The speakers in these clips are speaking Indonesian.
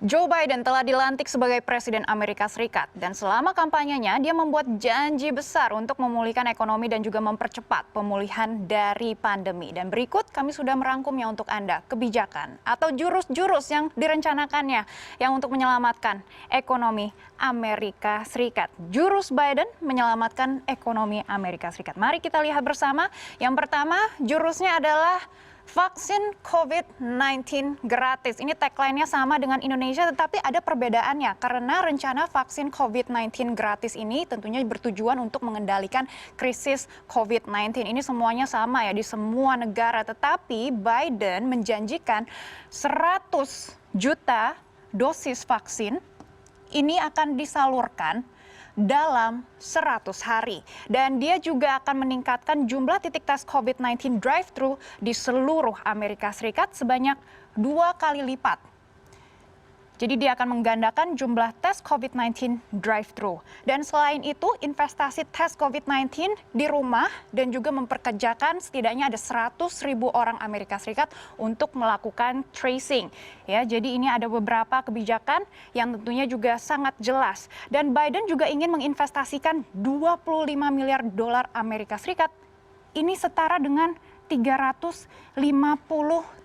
Joe Biden telah dilantik sebagai Presiden Amerika Serikat dan selama kampanyenya dia membuat janji besar untuk memulihkan ekonomi dan juga mempercepat pemulihan dari pandemi. Dan berikut kami sudah merangkumnya untuk Anda, kebijakan atau jurus-jurus yang direncanakannya yang untuk menyelamatkan ekonomi Amerika Serikat. Jurus Biden menyelamatkan ekonomi Amerika Serikat. Mari kita lihat bersama. Yang pertama, jurusnya adalah vaksin COVID-19 gratis. Ini tagline-nya sama dengan Indonesia, tetapi ada perbedaannya. Karena rencana vaksin COVID-19 gratis ini tentunya bertujuan untuk mengendalikan krisis COVID-19. Ini semuanya sama ya di semua negara. Tetapi Biden menjanjikan 100 juta dosis vaksin ini akan disalurkan dalam 100 hari. Dan dia juga akan meningkatkan jumlah titik tes COVID-19 drive-thru di seluruh Amerika Serikat sebanyak 2 kali lipat. Jadi dia akan menggandakan jumlah tes COVID-19 drive-thru. Dan selain itu, investasi tes COVID-19 di rumah dan juga memperkerjakan setidaknya ada 100.000 orang Amerika Serikat untuk melakukan tracing. Ya, jadi ini ada beberapa kebijakan yang tentunya juga sangat jelas. Dan Biden juga ingin menginvestasikan 25 miliar dolar Amerika Serikat. Ini setara dengan 350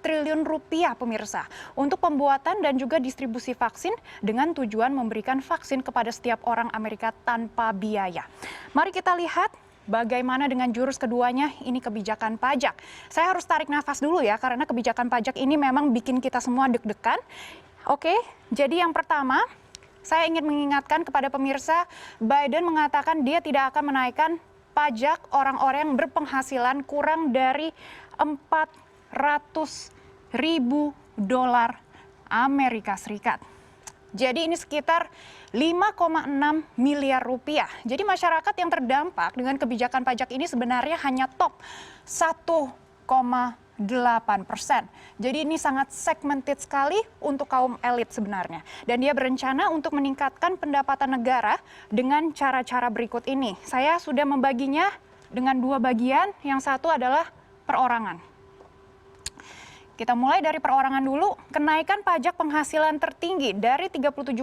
triliun rupiah pemirsa untuk pembuatan dan juga distribusi vaksin dengan tujuan memberikan vaksin kepada setiap orang Amerika tanpa biaya. Mari kita lihat bagaimana dengan jurus keduanya, ini kebijakan pajak. Saya harus tarik nafas dulu ya karena kebijakan pajak ini memang bikin kita semua deg-degan. Oke, jadi yang pertama saya ingin mengingatkan kepada pemirsa, Biden mengatakan dia tidak akan menaikkan pajak orang-orang yang berpenghasilan kurang dari 400.000 dolar Amerika Serikat. Jadi ini sekitar 5,6 miliar rupiah. Jadi masyarakat yang terdampak dengan kebijakan pajak ini sebenarnya hanya top 1,8%. Jadi ini sangat segmented sekali untuk kaum elit sebenarnya. Dan dia berencana untuk meningkatkan pendapatan negara dengan cara-cara berikut ini. Saya sudah membaginya dengan 2 bagian. Yang satu adalah perorangan. Kita mulai dari perorangan dulu. Kenaikan pajak penghasilan tertinggi dari 37%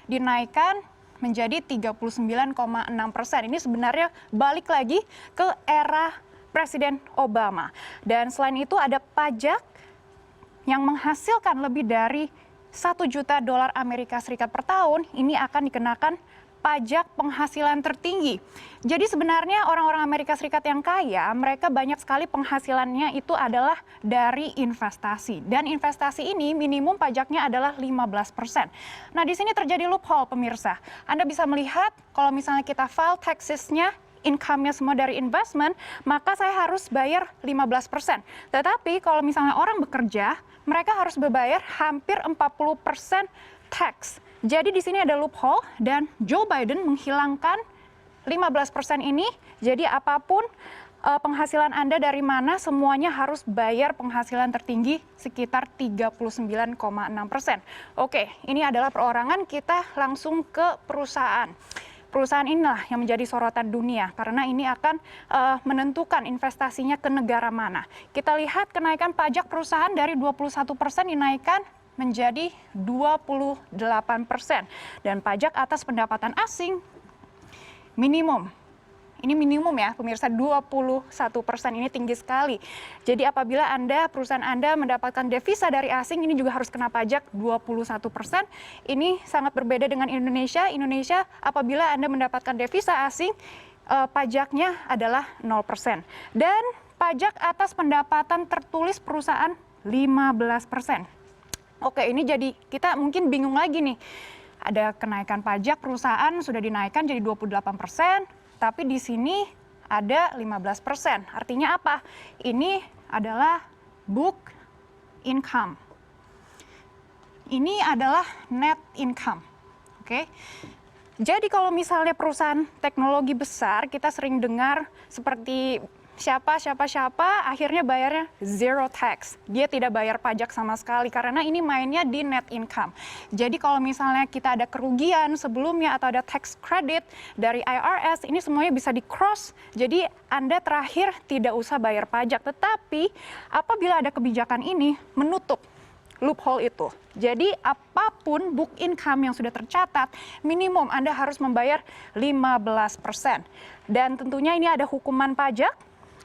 dinaikkan menjadi 39,6%. Ini sebenarnya balik lagi ke era Presiden Obama. Dan selain itu ada pajak yang menghasilkan lebih dari 1 juta dolar Amerika Serikat per tahun, ini akan dikenakan pajak penghasilan tertinggi. Jadi sebenarnya orang-orang Amerika Serikat yang kaya, mereka banyak sekali penghasilannya itu adalah dari investasi. Dan investasi ini minimum pajaknya adalah 15%. Nah di sini terjadi loophole pemirsa. Anda bisa melihat kalau misalnya kita file taxes-nya, income-nya semua dari investment, maka saya harus bayar 15%. Tetapi kalau misalnya orang bekerja, mereka harus berbayar hampir 40% tax. Jadi di sini ada loophole dan Joe Biden menghilangkan 15% ini. Jadi apapun penghasilan Anda dari mana, semuanya harus bayar penghasilan tertinggi sekitar 39,6%. Oke, ini adalah perorangan, kita langsung ke perusahaan. Perusahaan inilah yang menjadi sorotan dunia karena ini akan menentukan investasinya ke negara mana. Kita lihat kenaikan pajak perusahaan dari 21% dinaikkan menjadi 28%. Dan pajak atas pendapatan asing minimum. Ini minimum ya pemirsa, 21%, ini tinggi sekali. Jadi apabila perusahaan Anda mendapatkan devisa dari asing, ini juga harus kena pajak 21%. Ini sangat berbeda dengan Indonesia. Indonesia apabila Anda mendapatkan devisa asing, pajaknya adalah 0%. Dan pajak atas pendapatan tertulis perusahaan 15%. Oke, ini jadi kita mungkin bingung lagi nih. Ada kenaikan pajak perusahaan sudah dinaikkan jadi 28%. Tapi di sini ada 15%. Artinya apa? Ini adalah book income. Ini adalah net income. Oke. Jadi kalau misalnya perusahaan teknologi besar, kita sering dengar seperti siapa akhirnya bayarnya zero tax. Dia tidak bayar pajak sama sekali karena ini mainnya di net income. Jadi kalau misalnya kita ada kerugian sebelumnya atau ada tax credit dari IRS, ini semuanya bisa di cross. Jadi Anda terakhir tidak usah bayar pajak. Tetapi apabila ada kebijakan ini menutup loophole itu. Jadi apapun book income yang sudah tercatat, minimum Anda harus membayar 15%. Dan tentunya ini ada hukuman pajak.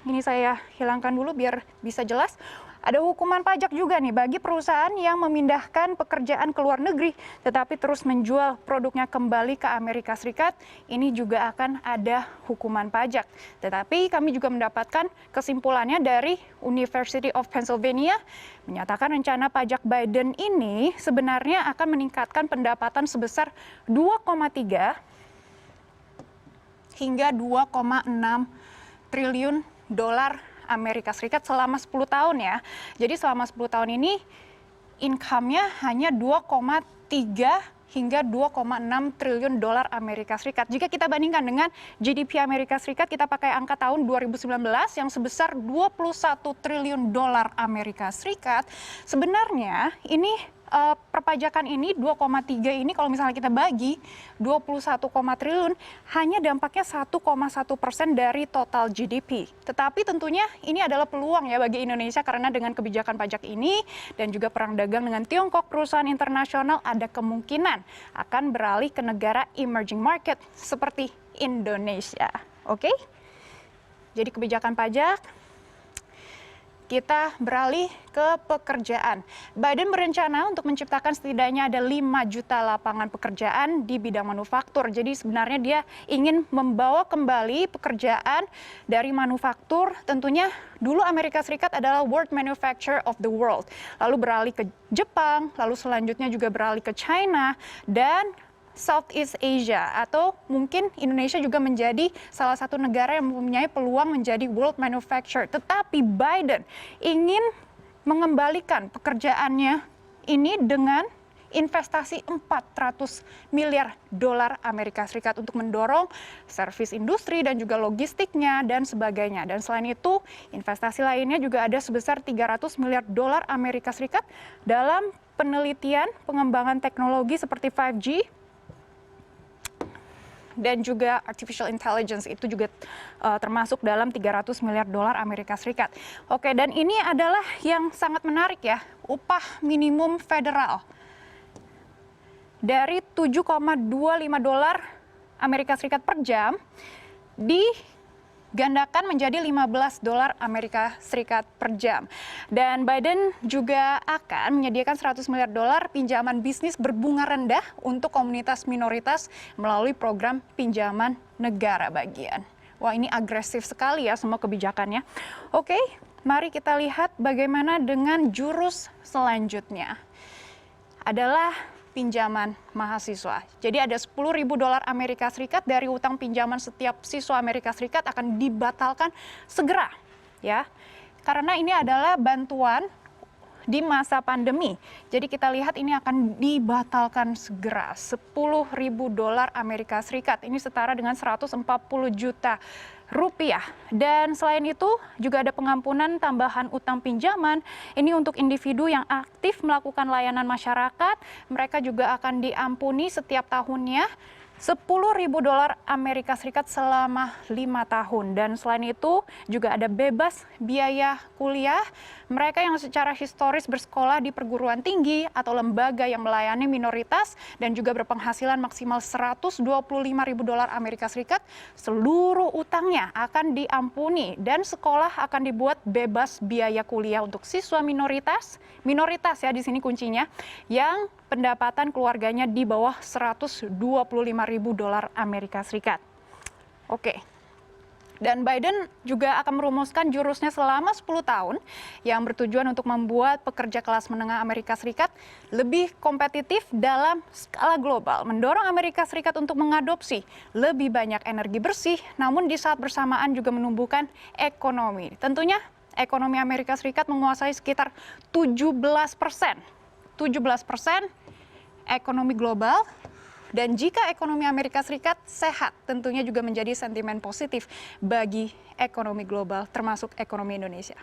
Ini saya hilangkan dulu biar bisa jelas. Ada hukuman pajak juga nih bagi perusahaan yang memindahkan pekerjaan ke luar negeri tetapi terus menjual produknya kembali ke Amerika Serikat. Ini juga akan ada hukuman pajak. Tetapi kami juga mendapatkan kesimpulannya dari University of Pennsylvania menyatakan rencana pajak Biden ini sebenarnya akan meningkatkan pendapatan sebesar 2,3 hingga 2,6 triliun dolar Amerika Serikat selama 10 tahun ya. Jadi selama 10 tahun ini income-nya hanya 2,3 hingga 2,6 triliun dolar Amerika Serikat. Jika kita bandingkan dengan GDP Amerika Serikat, kita pakai angka tahun 2019 yang sebesar 21 triliun dolar Amerika Serikat. Sebenarnya ini perpajakan ini 2,3 ini kalau misalnya kita bagi 21, triliun hanya dampaknya 1,1% dari total GDP. Tetapi tentunya ini adalah peluang ya bagi Indonesia karena dengan kebijakan pajak ini dan juga perang dagang dengan Tiongkok, perusahaan internasional ada kemungkinan akan beralih ke negara emerging market seperti Indonesia. Oke? Jadi kebijakan pajak kita beralih ke pekerjaan. Biden berencana untuk menciptakan setidaknya ada 5 juta lapangan pekerjaan di bidang manufaktur. Jadi sebenarnya dia ingin membawa kembali pekerjaan dari manufaktur. Tentunya dulu Amerika Serikat adalah world manufacturer of the world. Lalu beralih ke Jepang, lalu selanjutnya juga beralih ke China dan Southeast Asia, atau mungkin Indonesia juga menjadi salah satu negara yang mempunyai peluang menjadi world manufacturer. Tetapi Biden ingin mengembalikan pekerjaannya ini dengan investasi 400 miliar dolar Amerika Serikat untuk mendorong servis industri dan juga logistiknya dan sebagainya. Dan selain itu, investasi lainnya juga ada sebesar 300 miliar dolar Amerika Serikat dalam penelitian pengembangan teknologi seperti 5G, dan juga artificial intelligence itu juga termasuk dalam 300 miliar dolar Amerika Serikat. Oke, dan ini adalah yang sangat menarik ya, upah minimum federal dari 7,25 dolar Amerika Serikat per jam digandakan menjadi 15 dolar Amerika Serikat per jam. Dan Biden juga akan menyediakan 100 miliar dolar pinjaman bisnis berbunga rendah untuk komunitas minoritas melalui program pinjaman negara bagian. Wah, ini agresif sekali ya semua kebijakannya. Oke, mari kita lihat bagaimana dengan jurus selanjutnya. Adalah pinjaman mahasiswa. Jadi ada 10.000 dolar Amerika Serikat dari utang pinjaman setiap siswa Amerika Serikat akan dibatalkan segera ya. Karena ini adalah bantuan di masa pandemi. Jadi kita lihat ini akan dibatalkan segera. 10.000 dolar Amerika Serikat. Ini setara dengan 140 juta rupiah. Dan selain itu juga ada pengampunan tambahan utang pinjaman. Ini untuk individu yang aktif melakukan layanan masyarakat. Mereka juga akan diampuni setiap tahunnya 10.000 dolar Amerika Serikat selama 5 tahun. Dan selain itu juga ada bebas biaya kuliah. Mereka yang secara historis bersekolah di perguruan tinggi atau lembaga yang melayani minoritas dan juga berpenghasilan maksimal 125.000 dolar Amerika Serikat, seluruh utangnya akan diampuni dan sekolah akan dibuat bebas biaya kuliah untuk siswa minoritas ya di sini kuncinya, yang pendapatan keluarganya di bawah 125.000 dolar Amerika Serikat. Oke. Dan Biden juga akan merumuskan jurusnya selama 10 tahun yang bertujuan untuk membuat pekerja kelas menengah Amerika Serikat lebih kompetitif dalam skala global, mendorong Amerika Serikat untuk mengadopsi lebih banyak energi bersih, namun di saat bersamaan juga menumbuhkan ekonomi. Tentunya ekonomi Amerika Serikat menguasai sekitar 17% ekonomi global. Dan jika ekonomi Amerika Serikat sehat, tentunya juga menjadi sentimen positif bagi ekonomi global, termasuk ekonomi Indonesia.